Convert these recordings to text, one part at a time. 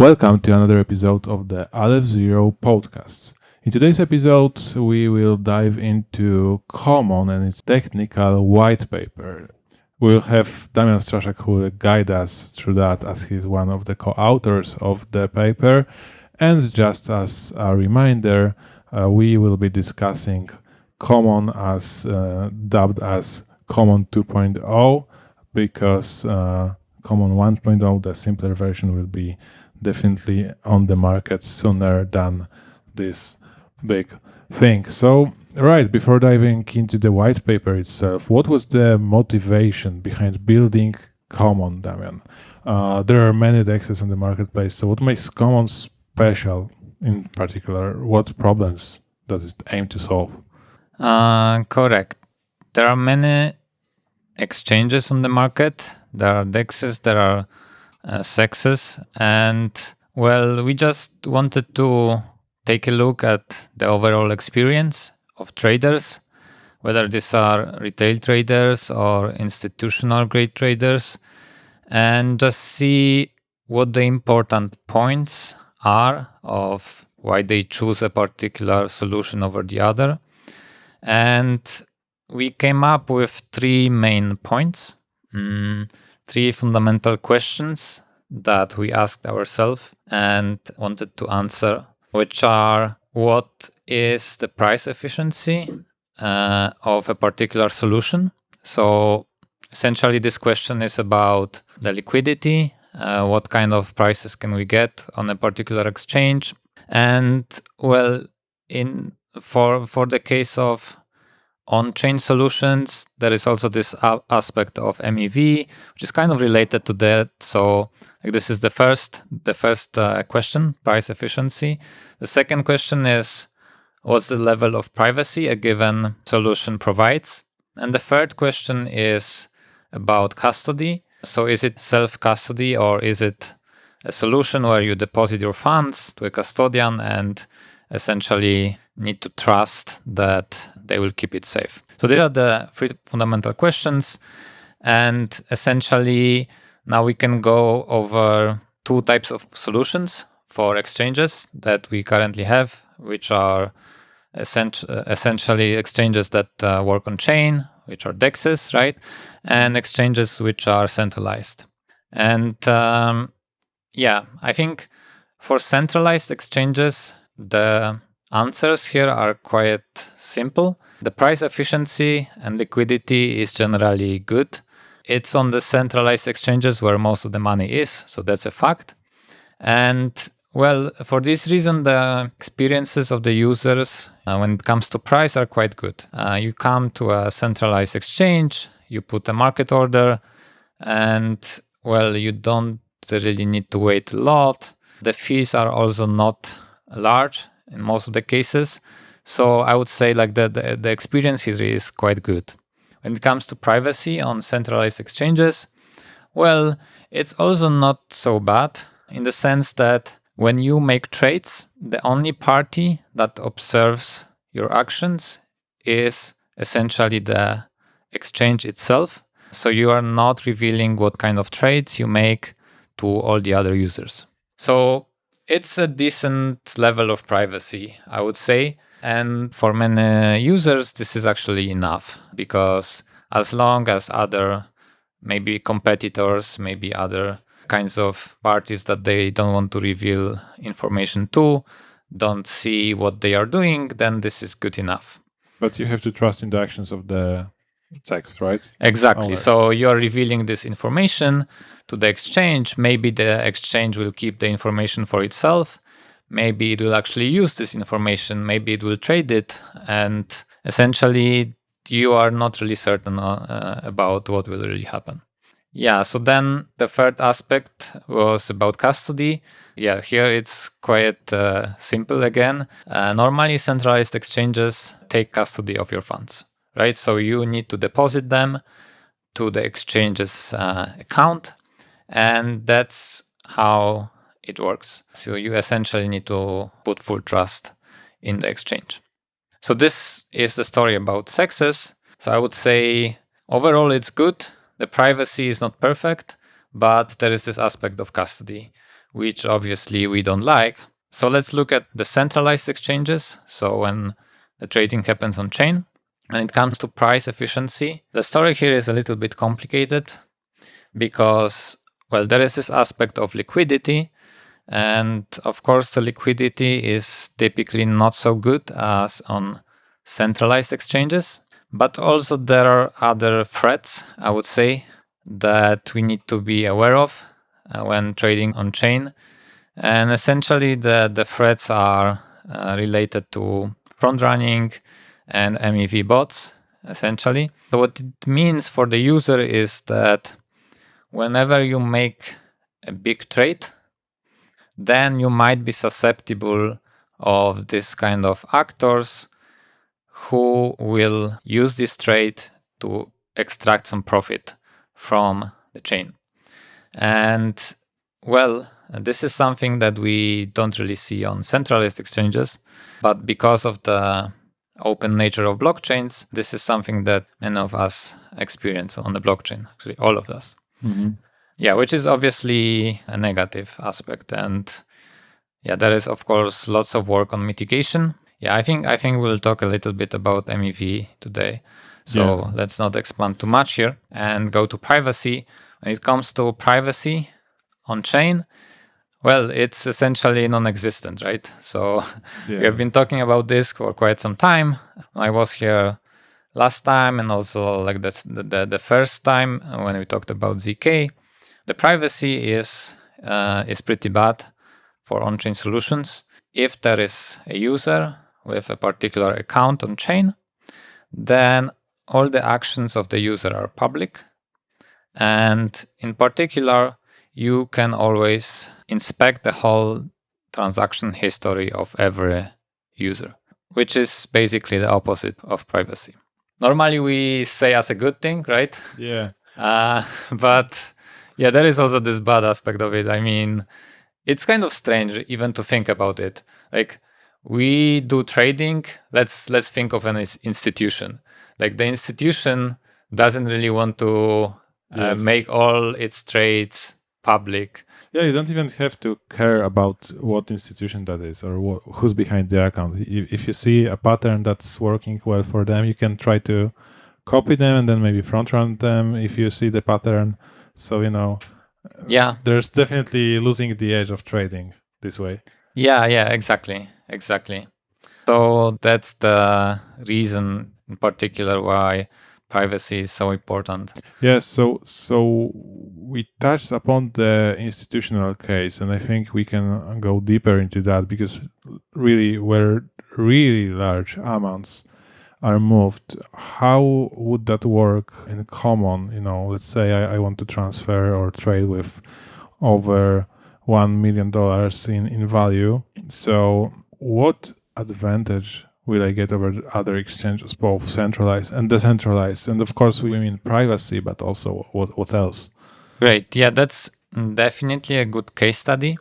Welcome to another episode of the Aleph Zero Podcast. In today's episode, we will dive into Common and its technical white paper. We'll have Damian Straszak who will guide us through that as he's one of the co-authors of the paper. And just as a reminder, we will be discussing Common as dubbed as Common 2.0 because Common 1.0, the simpler version, will be definitely on the market sooner than this big thing. So, right, before diving into the white paper itself, what was the motivation behind building Common, Damian? There are many DEXs on the marketplace, so what makes Common special in particular? What problems does it aim to solve? Correct. There are many exchanges on the market. There are DEXs, there are sexes, and well, we just wanted to take a look at the overall experience of traders, whether these are retail traders or institutional grade traders, and just see what the important points are of why they choose a particular solution over the other. And we came up with three main points. Three fundamental questions that we asked ourselves and wanted to answer, which are: what is the price efficiency of a particular solution? So essentially this question is about the liquidity, what kind of prices can we get on a particular exchange. And well, for the case of on-chain solutions, there is also this aspect of MEV, which is kind of related to that. So this is the first question, price efficiency. The second question is, what's the level of privacy a given solution provides? And the third question is about custody. So is it self-custody, or is it a solution where you deposit your funds to a custodian and essentially need to trust that they will keep it safe? So these are the three fundamental questions. And essentially, now we can go over two types of solutions for exchanges that we currently have, which are essentially exchanges that work on chain, which are DEXs, right? And exchanges which are centralized. And I think for centralized exchanges, the answers here are quite simple. The price efficiency and liquidity is generally good. It's on the centralized exchanges where most of the money is, so that's a fact. And well, for this reason, the experiences of the users when it comes to price are quite good. You come to a centralized exchange, you put a market order, and well, you don't really need to wait a lot. The fees are also not large in most of the cases. So I would say like the experience here is quite good. When it comes to privacy on centralized exchanges, well, it's also not so bad in the sense that when you make trades, the only party that observes your actions is essentially the exchange itself. So you are not revealing what kind of trades you make to all the other users. So it's a decent level of privacy, I would say. And for many users, this is actually enough, because as long as other maybe competitors, maybe other kinds of parties that they don't want to reveal information to, don't see what they are doing, then this is good enough. But you have to trust in the actions of the text, right? Exactly. Owners. So you're revealing this information to the exchange. Maybe the exchange will keep the information for itself. Maybe it will actually use this information. Maybe it will trade it. And essentially, you are not really certain about what will really happen. Yeah, so then the third aspect was about custody. Yeah, here it's quite simple again. Normally, centralized exchanges take custody of your funds, right? So you need to deposit them to the exchange's account, and that's how it works. So you essentially need to put full trust in the exchange. So this is the story about sexes. So I would say overall it's good. The privacy is not perfect, but there is this aspect of custody, which obviously we don't like. So let's look at the centralized exchanges. So when the trading happens on chain, when it comes to price efficiency, the story here is a little bit complicated because, well, there is this aspect of liquidity. And of course, the liquidity is typically not so good as on centralized exchanges. But also there are other threats, I would say, that we need to be aware of when trading on chain. And essentially the threats are related to front running and MEV bots, essentially. So what it means for the user is that whenever you make a big trade, then you might be susceptible of this kind of actors who will use this trade to extract some profit from the chain. And well, this is something that we don't really see on centralized exchanges, but because of the open nature of blockchains, this is something that many of us experience on the blockchain, actually all of us. Mm-hmm. Yeah, which is obviously a negative aspect. And yeah, there is of course lots of work on mitigation. Yeah, I think we'll talk a little bit about MEV today. So let's not expand too much here and go to privacy. When it comes to privacy on chain, well, it's essentially non-existent, right? So we have been talking about this for quite some time. I was here last time and also like the first time when we talked about ZK. The privacy is pretty bad for on-chain solutions. If there is a user with a particular account on chain, then all the actions of the user are public. And in particular, you can always inspect the whole transaction history of every user, which is basically the opposite of privacy. Normally we say as a good thing, right? Yeah. But yeah, there is also this bad aspect of it. I mean, it's kind of strange even to think about it. Like we do trading. Let's think of an institution. Like the institution doesn't really want to make all its trades public. Yeah, you don't even have to care about what institution that is or who's behind the account. If you see a pattern that's working well for them, you can try to copy them and then maybe front run them if you see the pattern. So, yeah, there's definitely losing the edge of trading this way. Yeah, exactly. So that's the reason in particular why privacy is so important. Yes, so we touched upon the institutional case, and I think we can go deeper into that because really, where really large amounts are moved, how would that work in common? Let's say I want to transfer or trade with over $1 million in value. So what advantage will I get over other exchanges, both centralized and decentralized? And of course, we mean privacy, but also what else? Great. Yeah, that's definitely a good case study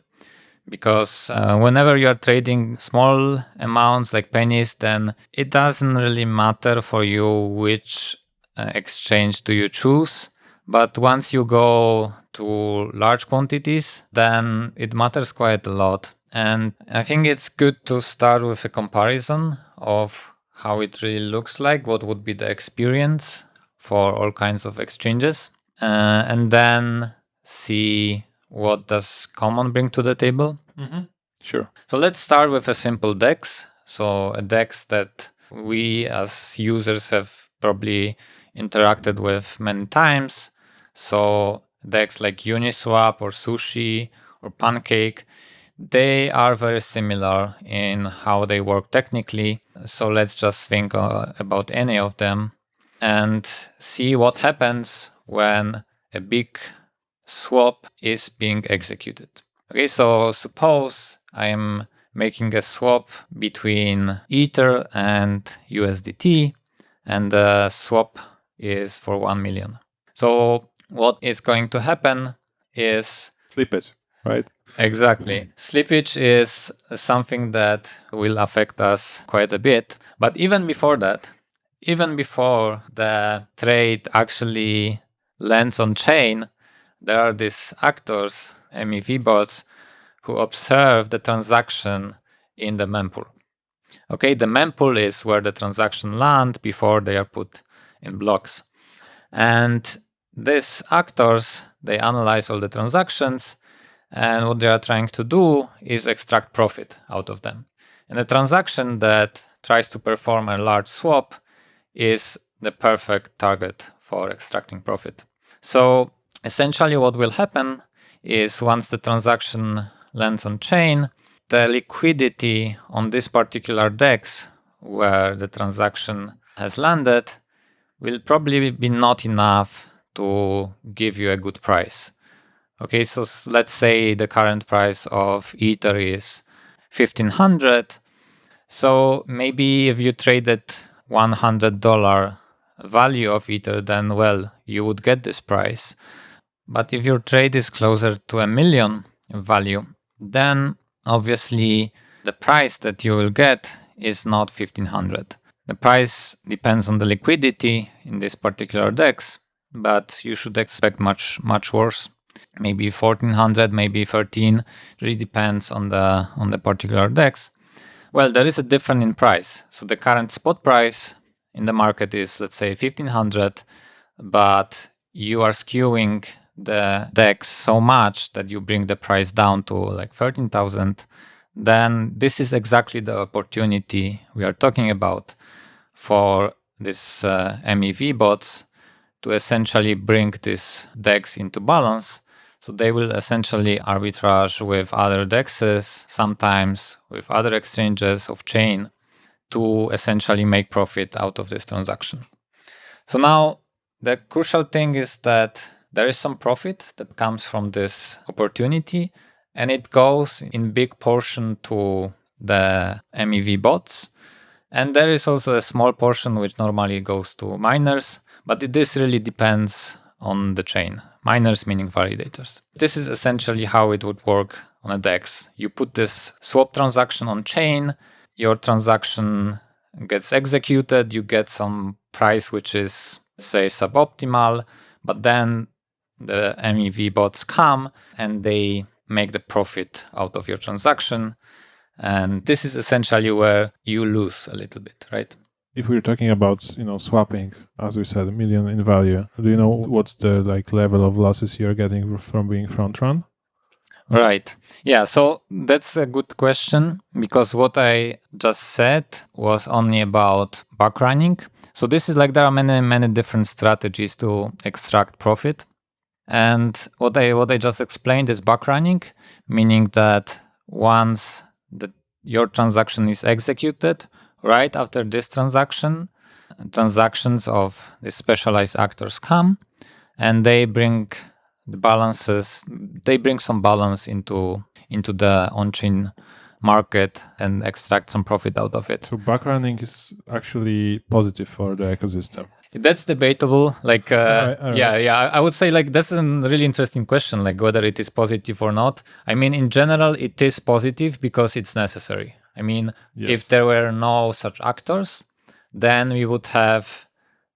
because whenever you are trading small amounts like pennies, then it doesn't really matter for you which exchange do you choose. But once you go to large quantities, then it matters quite a lot. And I think it's good to start with a comparison of how it really looks like, what would be the experience for all kinds of exchanges, and then see what does Common bring to the table. Mm-hmm. Sure. So let's start with a simple DEX. So a DEX that we as users have probably interacted with many times. So DEX like Uniswap or Sushi or Pancake, they are very similar in how they work technically. So let's just think about any of them and see what happens when a big swap is being executed. Okay, so suppose I am making a swap between Ether and USDT, and the swap is for 1 million. So what is going to happen is slippage, right? Exactly. Slippage is something that will affect us quite a bit. But even before that, even before the trade actually lands on chain, there are these actors, MEV bots, who observe the transaction in the mempool. Okay, the mempool is where the transaction land before they are put in blocks. And these actors, they analyze all the transactions, and what they are trying to do is extract profit out of them. And a transaction that tries to perform a large swap is the perfect target for extracting profit. So essentially what will happen is once the transaction lands on chain, the liquidity on this particular DEX where the transaction has landed will probably be not enough to give you a good price. Okay, so let's say the current price of Ether is 1500. So maybe if you traded $100 value of Ether, then well, you would get this price. But if your trade is closer to $1 million value, then obviously the price that you will get is not 1500. The price depends on the liquidity in this particular DEX, but you should expect much worse. Maybe 1400, maybe 13. It really depends on the particular DEX. Well, there is a difference in price. So the current spot price in the market is, let's say, 1500, but you are skewing the DEX so much that you bring the price down to like 13,000. Then this is exactly the opportunity we are talking about for this MEV bots to essentially bring this DEX into balance. So they will essentially arbitrage with other DEXs, sometimes with other exchanges of chain, to essentially make profit out of this transaction. So now the crucial thing is that there is some profit that comes from this opportunity, and it goes in big portion to the MEV bots. And there is also a small portion which normally goes to miners, but this really depends on the chain. Miners meaning validators. This is essentially how it would work on a DEX. You put this swap transaction on chain, your transaction gets executed, you get some price which is, say, suboptimal, but then the MEV bots come and they make the profit out of your transaction. And this is essentially where you lose a little bit, right? If we're talking about, swapping, as we said, $1 million in value, do you know what's the level of losses you're getting from being front run? Right. Yeah. So that's a good question, because what I just said was only about backrunning. So this is there are many different strategies to extract profit. And what I just explained is backrunning, meaning that once your transaction is executed, right after this transaction, transactions of the specialized actors come and they bring the balances, they bring some balance into the on-chain market and extract some profit out of it. So backrunning is actually positive for the ecosystem. That's debatable. Yeah, I would say that's a really interesting question, whether it is positive or not. I mean, in general, it is positive because it's necessary. I mean, yes. If there were no such actors, then we would have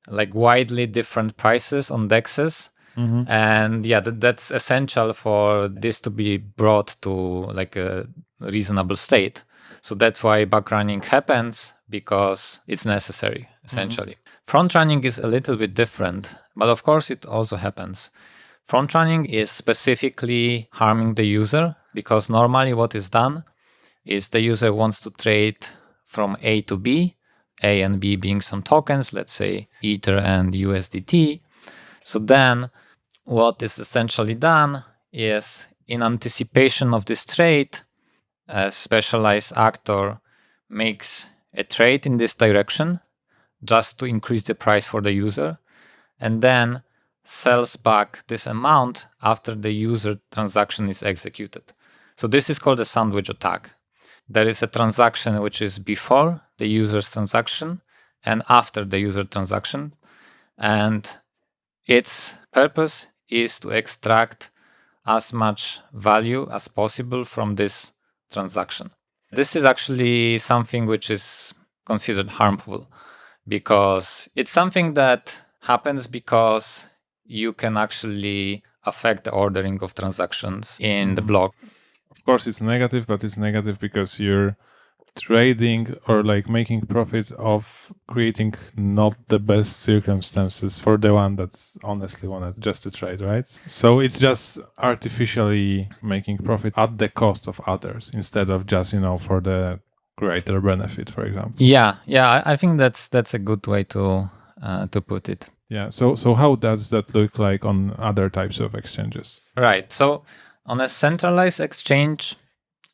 widely different prices on DEXs. Mm-hmm. And yeah, that's essential for this to be brought to a reasonable state. So that's why backrunning happens, because it's necessary, essentially. Mm-hmm. Front running is a little bit different, but of course it also happens. Front running is specifically harming the user, because normally what is done is the user wants to trade from A to B, A and B being some tokens, let's say Ether and USDT. So then what is essentially done is, in anticipation of this trade, a specialized actor makes a trade in this direction just to increase the price for the user, and then sells back this amount after the user transaction is executed. So this is called a sandwich attack. There is a transaction which is before the user's transaction and after the user transaction, and its purpose is to extract as much value as possible from this transaction. This is actually something which is considered harmful, because it's something that happens because you can actually affect the ordering of transactions in the block. Of course, it's negative, but it's negative because you're trading or like making profit of creating not the best circumstances for the one that's honestly wanted just to trade, right? So it's just artificially making profit at the cost of others instead of just, for the greater benefit, for example. Yeah, I think that's a good way to put it. Yeah. So how does that look like on other types of exchanges? Right. So on a centralized exchange,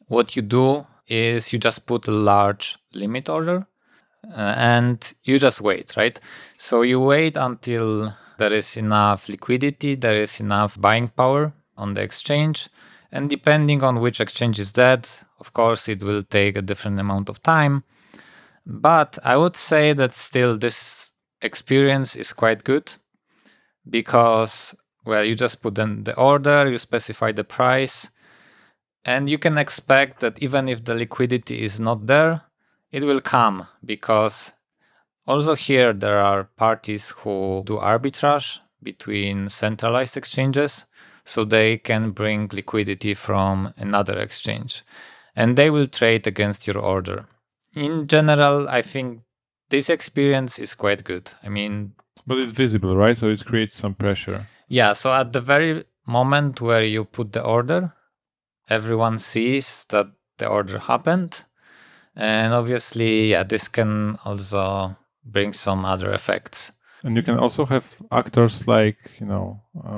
what you do is you just put a large limit order and you just wait, right? So you wait until there is enough liquidity, there is enough buying power on the exchange. And depending on which exchange is that, of course, it will take a different amount of time. But I would say that still this experience is quite good because, well, you just put in the order, you specify the price, and you can expect that even if the liquidity is not there, it will come because also here there are parties who do arbitrage between centralized exchanges, so they can bring liquidity from another exchange and they will trade against your order. In general, I think this experience is quite good. I mean, but it's visible, right? So it creates some pressure. Yeah, so at the very moment where you put the order, everyone sees that the order happened. And obviously, this can also bring some other effects. And you can also have actors like,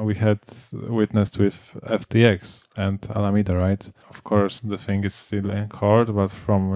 we had witnessed with FTX and Alameda, right? Of course, the thing is still in court, but from,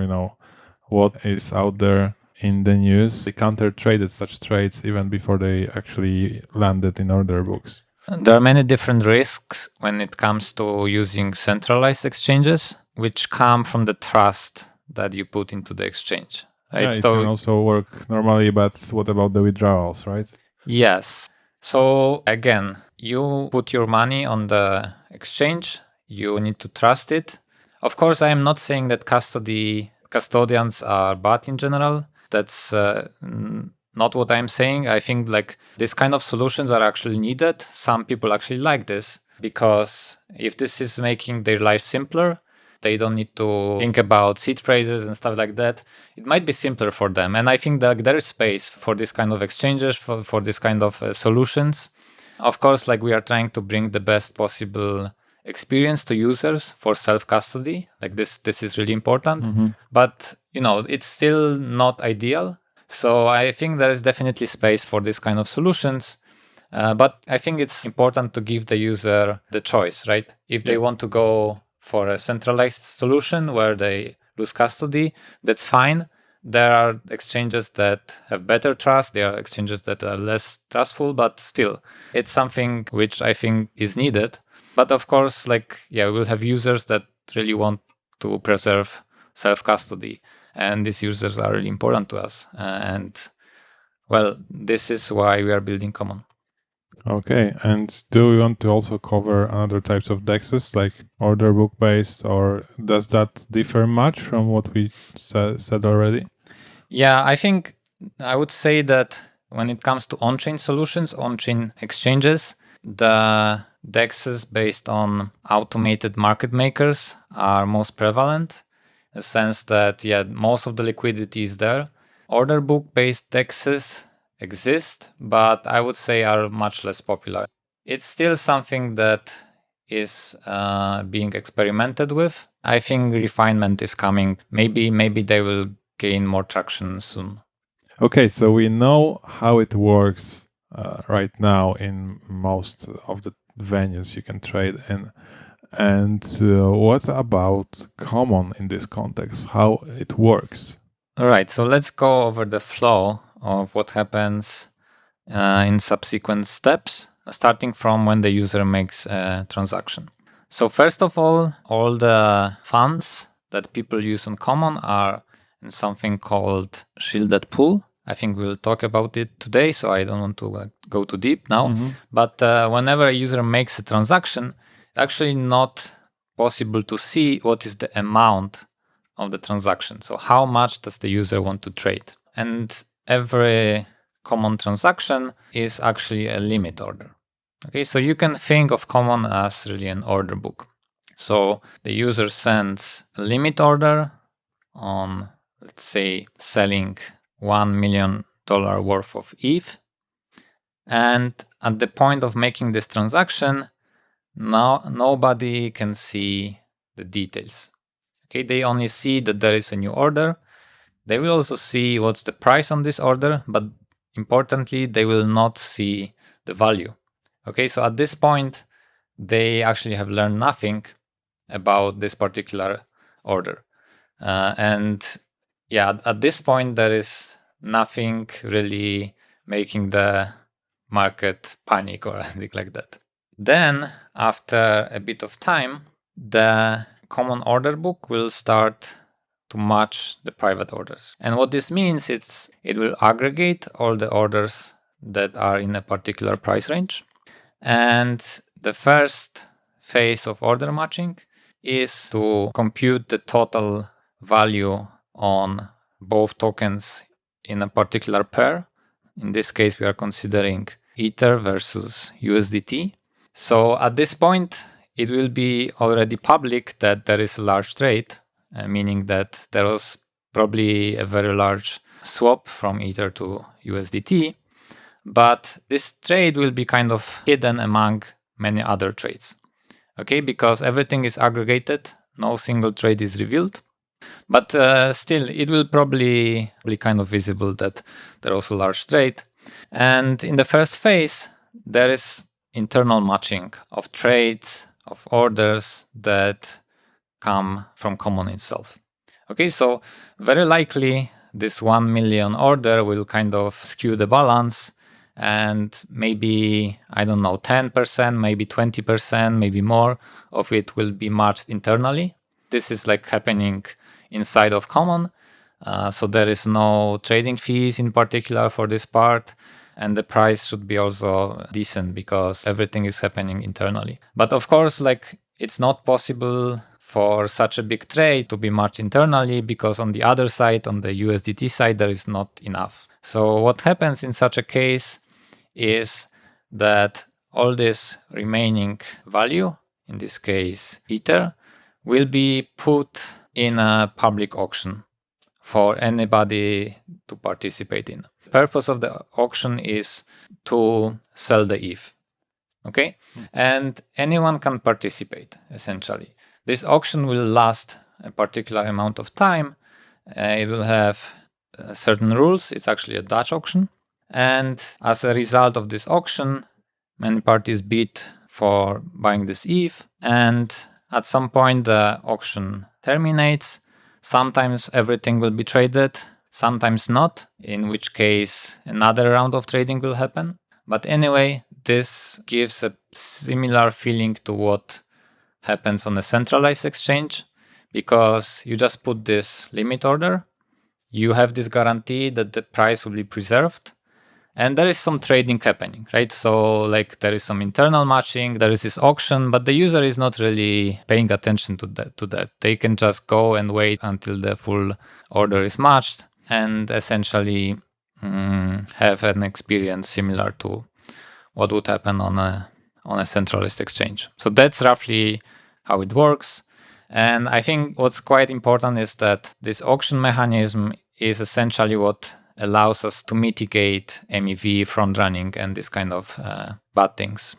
what is out there in the news, they counter-traded such trades even before they actually landed in order books. There are many different risks when it comes to using centralized exchanges, which come from the trust that you put into the exchange. Right? Yeah, it can also work normally, but what about the withdrawals, right? Yes. So again, you put your money on the exchange, you need to trust it. Of course, I am not saying that custodians are bad in general. That's not what I'm saying. I think like this kind of solutions are actually needed. Some people actually like this because if this is making their life simpler, they don't need to think about seed phrases and stuff like that. It might be simpler for them. And I think that there is space for this kind of exchanges, for this kind of solutions. Of course, like we are trying to bring the best possible experience to users for self-custody. Like this is really important. Mm-hmm. But, it's still not ideal. So I think there is definitely space for this kind of solutions. But I think it's important to give the user the choice, right? If they want to go for a centralized solution where they lose custody, that's fine. There are exchanges that have better trust. There are exchanges that are less trustful, but still, it's something which I think is needed. But of course, we'll have users that really want to preserve self-custody. And these users are really important to us. This is why we are building Common. Okay, and do we want to also cover other types of DEXs, like order book based, or does that differ much from what we said already? Yeah, I think I would say that when it comes to on-chain solutions, on-chain exchanges, the DEXs based on automated market makers are most prevalent, in the sense that, most of the liquidity is there. Order book based DEXs exist, but I would say are much less popular. It's still something that is being experimented with. I think refinement is coming. Maybe they will gain more traction soon. Okay, so we know how it works right now in most of the venues you can trade in. And what about Common in this context? How it works? All right, so let's go over the flow of what happens in subsequent steps, starting from when the user makes a transaction. So first of all the funds that people use on Common are in something called shielded pool. I think we'll talk about it today, so I don't want to go too deep now. Mm-hmm. But whenever a user makes a transaction, it's actually not possible to see what is the amount of the transaction. So how much does the user want to trade? And every Common transaction is actually a limit order. Okay, so you can think of Common as really an order book. So the user sends a limit order on, let's say, selling $1 million worth of ETH. And at the point of making this transaction, now nobody can see the details. Okay, they only see that there is a new order. They will also see what's the price on this order, but importantly, they will not see the value. Okay, so at this point, they actually have learned nothing about this particular order. And yeah, at this point, there is nothing really making the market panic or anything like that. Then, after a bit of time, the common order book will start to match the private orders. And what this means is it will aggregate all the orders that are in a particular price range. And the first phase of order matching is to compute the total value on both tokens in a particular pair. In this case, we are considering Ether versus USDT. So at this point, it will be already public that there is a large trade, meaning that there was probably a very large swap from Ether to USDT. But this trade will be kind of hidden among many other trades. Okay, because everything is aggregated, no single trade is revealed. But still, it will probably be kind of visible that there was a large trade. And in the first phase, there is internal matching of trades, of orders that come from Common itself. Okay, so very likely this 1 million order will kind of skew the balance, and maybe, I don't know, 10%, maybe 20%, maybe more of it will be matched internally. This is like happening inside of Common. So there is no trading fees in particular for this part. And the price should be also decent because everything is happening internally. But of course, like it's not possible for such a big trade to be matched internally because on the other side, on the USDT side, there is not enough. So what happens in such a case is that all this remaining value, in this case Ether, will be put in a public auction for anybody to participate in. The purpose of the auction is to sell the ETH. Okay? And anyone can participate, essentially. This auction will last a particular amount of time. It will have certain rules. It's actually a Dutch auction. And as a result of this auction, many parties bid for buying this ETH. And at some point, the auction terminates. Sometimes everything will be traded, sometimes not, in which case another round of trading will happen. But anyway, this gives a similar feeling to what happens on a centralized exchange, because you just put this limit order, you have this guarantee that the price will be preserved, and there is some trading happening, right? So like there is some internal matching, there is this auction, but the user is not really paying attention to that. They can just go and wait until the full order is matched and essentially have an experience similar to what would happen on a centralized exchange. So that's roughly how it works. And I think what's quite important is that this auction mechanism is essentially what allows us to mitigate MEV, front running, and this kind of bad things.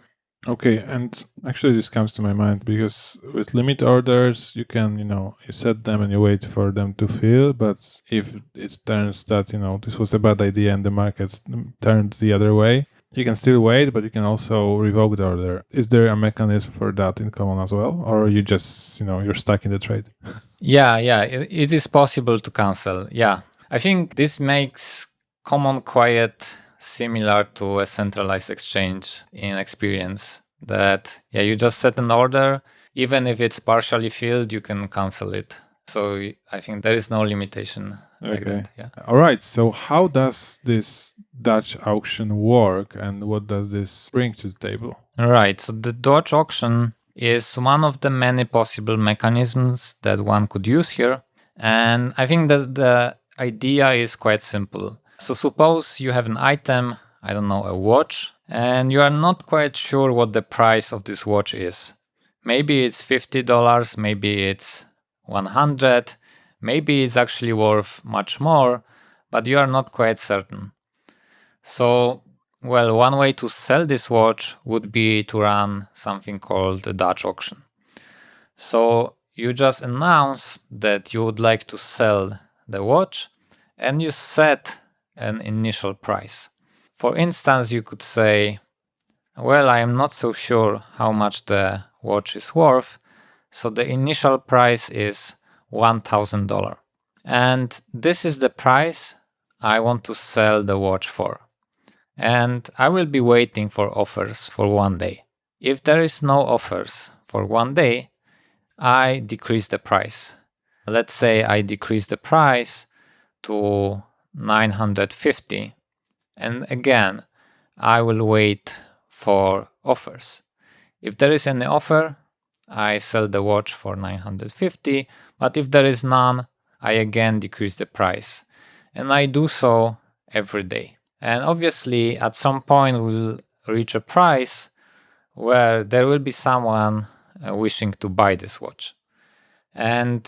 Okay, and actually this comes to my mind because with limit orders, you can, you set them and you wait for them to fill. But if it turns that, this was a bad idea and the market's turned the other way, you can still wait, but you can also revoke the order. Is there a mechanism for that in Common as well? Or you just, you're stuck in the trade? Yeah, it is possible to cancel. Yeah. I think this makes Common quite similar to a centralized exchange in experience, that you just set an order, even if it's partially filled, you can cancel it. So I think there is no limitation like that. Yeah. All right. So how does this Dutch auction work and what does this bring to the table? All right. So the Dutch auction is one of the many possible mechanisms that one could use here. And I think that the idea is quite simple. So suppose you have an item, a watch, and you are not quite sure what the price of this watch is. maybe it's $50, maybe it's 100, maybe it's actually worth much more, but you are not quite certain. So, well, one way to sell this watch would be to run something called a Dutch auction. So you just announce that you would like to sell the watch and you set an initial price. For instance, you could say, well, I am not so sure how much the watch is worth, so the initial price is $1,000. And this is the price I want to sell the watch for. And I will be waiting for offers for 1 day. If there is no offers for 1 day, I decrease the price. Let's say I decrease the price to 950. And again, I will wait for offers. If there is any offer, I sell the watch for 950. But if there is none, I again decrease the price. And I do so every day. And obviously, at some point, we'll reach a price where there will be someone wishing to buy this watch. And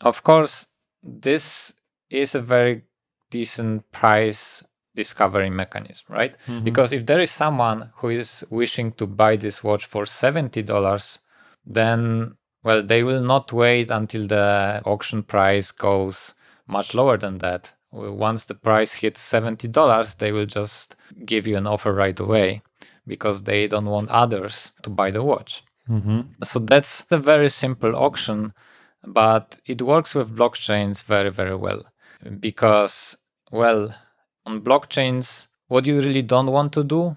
of course, this is a very decent price discovery mechanism, right? Mhm. Because if there is someone who is wishing to buy this watch for $70, then, well, they will not wait until the auction price goes much lower than that. Once the price hits $70, they will just give you an offer right away because they don't want others to buy the watch. So that's a very simple auction, but it works with blockchains very, very well because, well, on blockchains, what you really don't want to do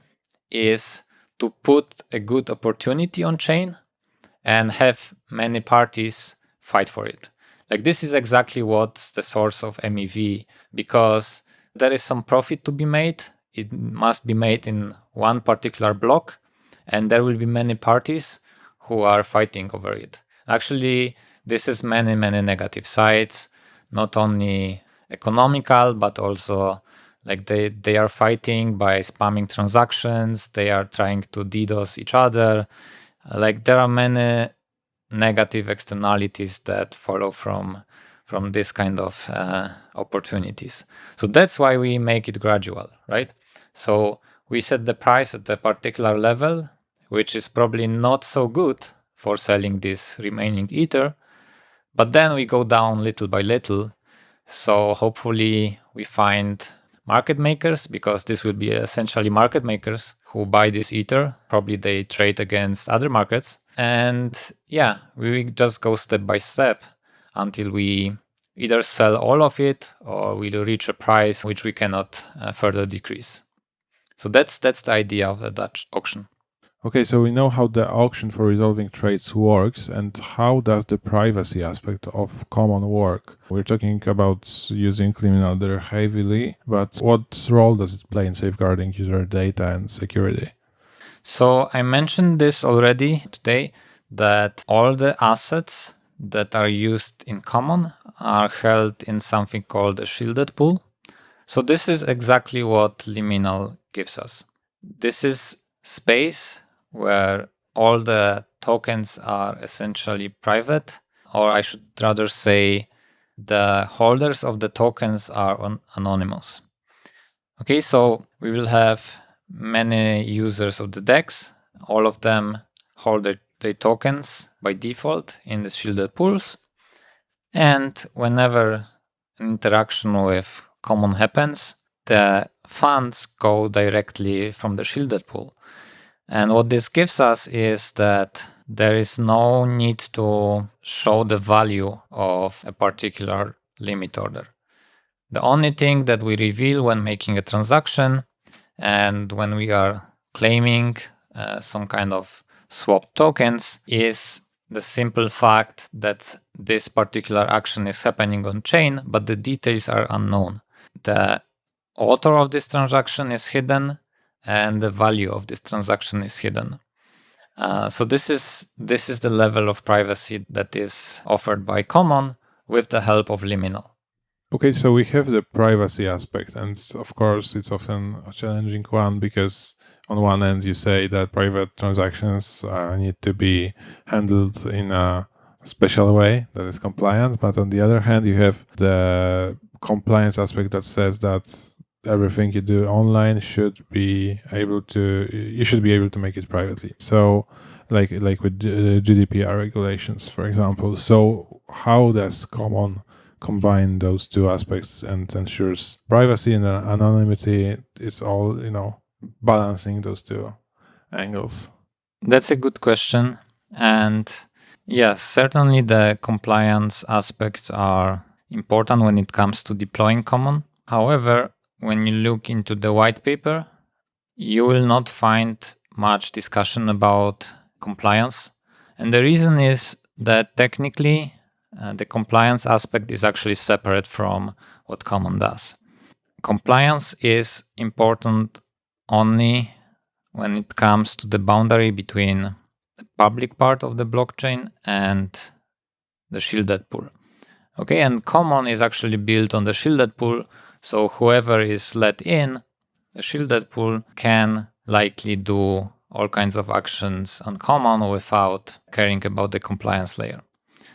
is to put a good opportunity on chain and have many parties fight for it. Like, this is exactly what's the source of MEV, because there is some profit to be made. It must be made in one particular block, and there will be many parties who are fighting over it. Actually, this is many, many negative sides, not only economical, but also like they are fighting by spamming transactions. They are trying to DDoS each other. Like, there are many negative externalities that follow from this kind of opportunities. So that's why we make it gradual, right? So we set the price at a particular level, which is probably not so good for selling this remaining Ether, but then we go down little by little. So hopefully we find market makers, because this will be essentially market makers who buy this Ether. Probably they trade against other markets. And yeah, we just go step by step until we either sell all of it or we'll reach a price which we cannot further decrease. So that's the idea of the Dutch auction. Okay, so we know how the auction for resolving trades works, and how does the privacy aspect of Common work? We're talking about using criminal there heavily, but what role does it play in safeguarding user data and security? So I mentioned this already today, that all the assets that are used in Common are held in something called a shielded pool. So this is exactly what Liminal gives us. This is space where all the tokens are essentially private, or I should rather say the holders of the tokens are anonymous. Okay, so we will have many users of the DEX. All of them hold their tokens by default in the shielded pools. And whenever an interaction with Common happens, the funds go directly from the shielded pool. And what this gives us is that there is no need to show the value of a particular limit order. The only thing that we reveal when making a transaction and when we are claiming some kind of swap tokens is the simple fact that this particular action is happening on chain, but the details are unknown. The author of this transaction is hidden, and the value of this transaction is hidden. So this is the level of privacy that is offered by Common with the help of Liminal. Okay, so we have the privacy aspect, and of course, it's often a challenging one because on one end, you say that private transactions need to be handled in a special way that is compliant, but on the other hand, you have the compliance aspect that says that everything you do online should be able to, you should be able to make it privately. So, like with GDPR regulations, for example. So, how does Common combine those two aspects and ensures privacy and anonymity? It's all, balancing those two angles. That's a good question. And yes, certainly the compliance aspects are important when it comes to deploying Common. However, when you look into the white paper, you will not find much discussion about compliance. And the reason is that technically, the compliance aspect is actually separate from what Common does. Compliance is important only when it comes to the boundary between the public part of the blockchain and the shielded pool. Okay, and Common is actually built on the shielded pool, so whoever is let in the shielded pool can likely do all kinds of actions on Common without caring about the compliance layer.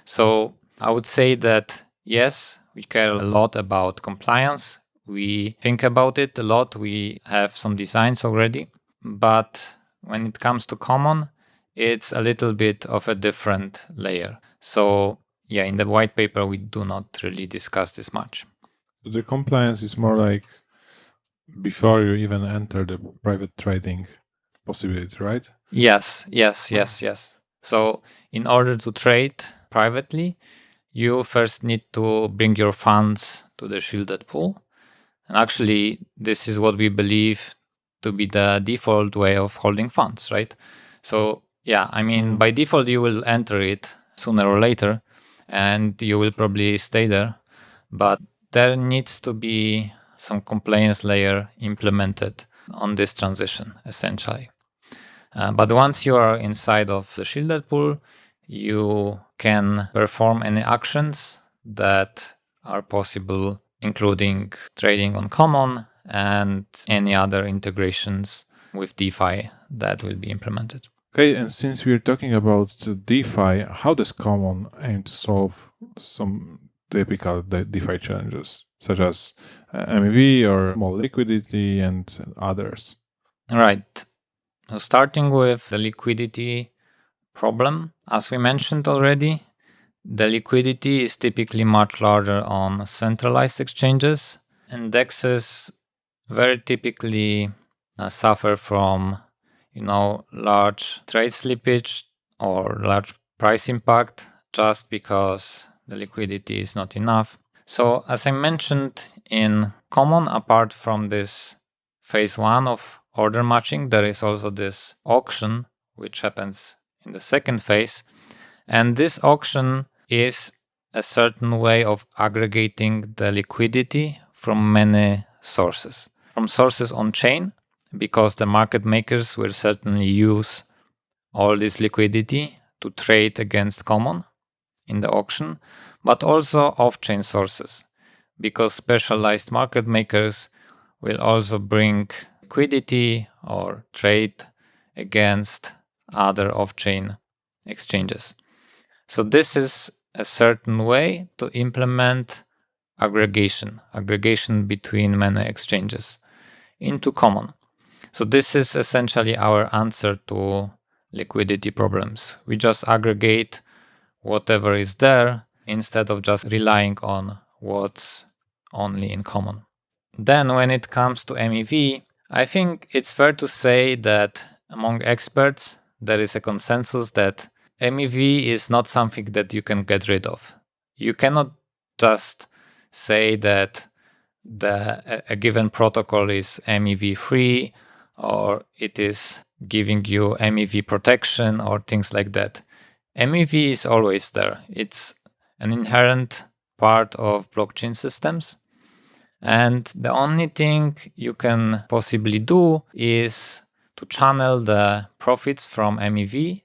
So I would say that yes, we care a lot about compliance. We think about it a lot. We have some designs already. But when it comes to Common, it's a little bit of a different layer. So yeah, in the white paper, we do not really discuss this much. The compliance is more like before you even enter the private trading possibility, right? Yes. So in order to trade privately, you first need to bring your funds to the shielded pool. And actually, this is what we believe to be the default way of holding funds, right? So yeah, I mean, by default, you will enter it sooner or later, and you will probably stay there. But there needs to be some compliance layer implemented on this transition, essentially. But once you are inside of the shielded pool, you can perform any actions that are possible, including trading on Common and any other integrations with DeFi that will be implemented. Okay, and since we're talking about DeFi, how does Common aim to solve some typical DeFi challenges, such as MEV or small liquidity and others? Right. Starting with the liquidity problem, as we mentioned already, the liquidity is typically much larger on centralized exchanges, and DEXs very typically suffer from, large trade slippage or large price impact just because the liquidity is not enough. So, as I mentioned, in Common, apart from this phase one of order matching, there is also this auction, which happens in the second phase. And this auction is a certain way of aggregating the liquidity from many sources. From sources on chain, because the market makers will certainly use all this liquidity to trade against Common in the auction, but also off-chain sources, because specialized market makers will also bring liquidity or trade against other off-chain exchanges. So this is a certain way to implement aggregation between many exchanges into Common. So this is essentially our answer to liquidity problems. We just aggregate whatever is there instead of just relying on what's only in Common. Then when it comes to MEV, I think it's fair to say that among experts, there is a consensus that MEV is not something that you can get rid of. You cannot just say that a given protocol is MEV free or it is giving you MEV protection or things like that. MEV is always there. It's an inherent part of blockchain systems. And the only thing you can possibly do is to channel the profits from MEV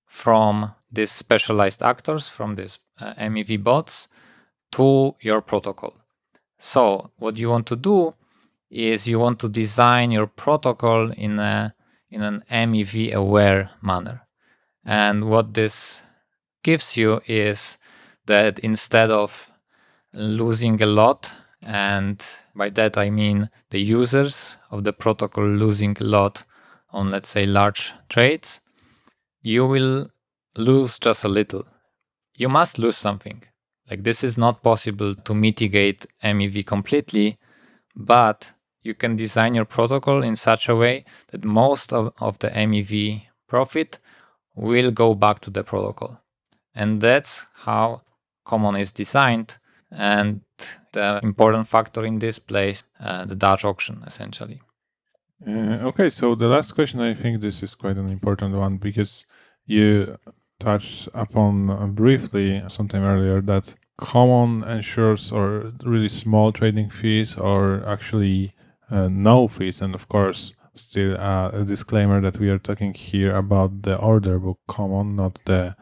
from these specialized actors, from these MEV bots, to your protocol. So what you want to do is you want to design your protocol in an MEV aware manner. And what this gives you is that instead of losing a lot, and by that I mean the users of the protocol losing a lot on, let's say, large trades, you will lose just a little. You must lose something. Like, this is not possible to mitigate MEV completely, but you can design your protocol in such a way that most of the MEV profit will go back to the protocol. And that's how Common is designed. And the important factor in this place, the Dutch auction, essentially. Okay, so the last question, I think this is quite an important one, because you touched upon briefly sometime earlier that Common ensures or really small trading fees or actually no fees. And of course, still a disclaimer that we are talking here about the order book Common, not the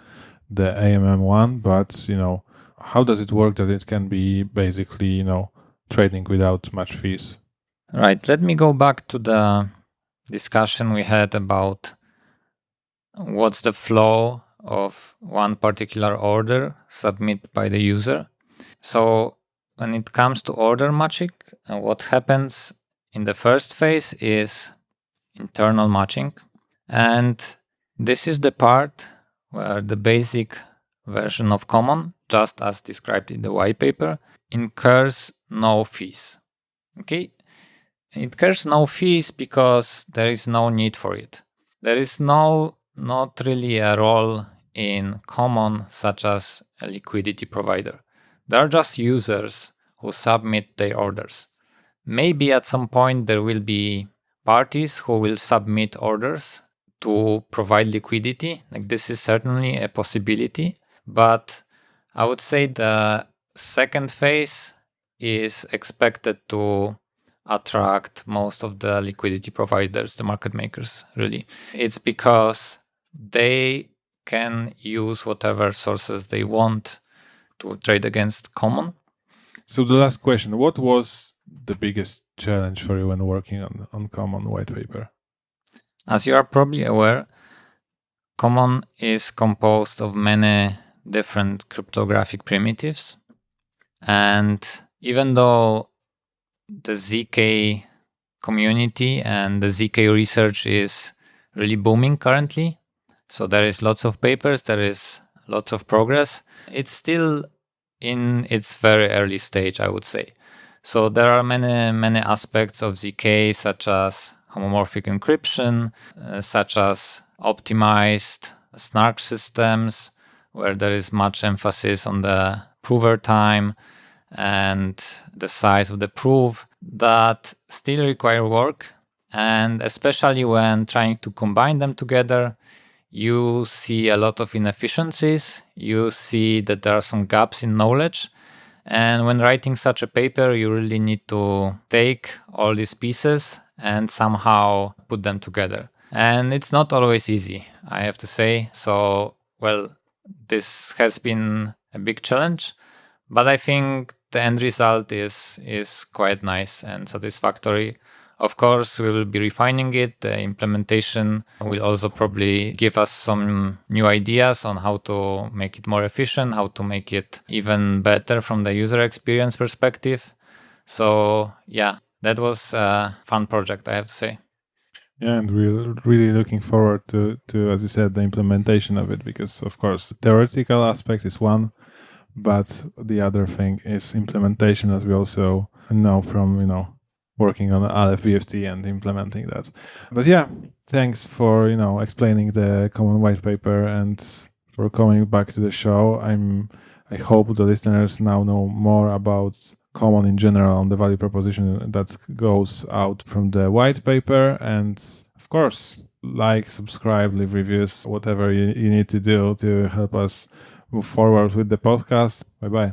AMM one. But, how does it work that it can be basically, trading without much fees? Right. Let me go back to the discussion we had about what's the flow of one particular order submitted by the user. So when it comes to order matching, what happens in the first phase is internal matching. And this is the part where the basic version of Common, just as described in the white paper, incurs no fees. Okay? It incurs no fees because there is no need for it. There is not really a role in Common such as a liquidity provider. There are just users who submit their orders. Maybe at some point there will be parties who will submit orders to provide liquidity. Like, this is certainly a possibility, but I would say the second phase is expected to attract most of the liquidity providers, the market makers, really. It's because they can use whatever sources they want to trade against Common. So the last question, what was the biggest challenge for you when working on Common white paper? As you are probably aware, Common is composed of many different cryptographic primitives. And even though the ZK community and the ZK research is really booming currently, so there is lots of papers, there is lots of progress, it's still in its very early stage, I would say. So there are many aspects of ZK, such as homomorphic encryption, such as optimized snark systems, where there is much emphasis on the prover time and the size of the proof, that still require work. And especially when trying to combine them together, you see a lot of inefficiencies. You see that there are some gaps in knowledge. And when writing such a paper, you really need to take all these pieces and somehow put them together. And it's not always easy, I have to say. So, this has been a big challenge, but I think the end result is quite nice and satisfactory. Of course, we will be refining it. The implementation will also probably give us some new ideas on how to make it more efficient, how to make it even better from the user experience perspective. So, yeah, that was a fun project, I have to say. Yeah, and we're really looking forward to, as you said, the implementation of it, because, of course, the theoretical aspect is one, but the other thing is implementation, as we also know from, working on Aleph BFT and implementing that. But yeah, thanks for, explaining the Common white paper and for coming back to the show. I hope the listeners now know more about Common in general, on the value proposition that goes out from the white paper. And of course, like, subscribe, leave reviews, whatever you need to do to help us move forward with the podcast. Bye-bye.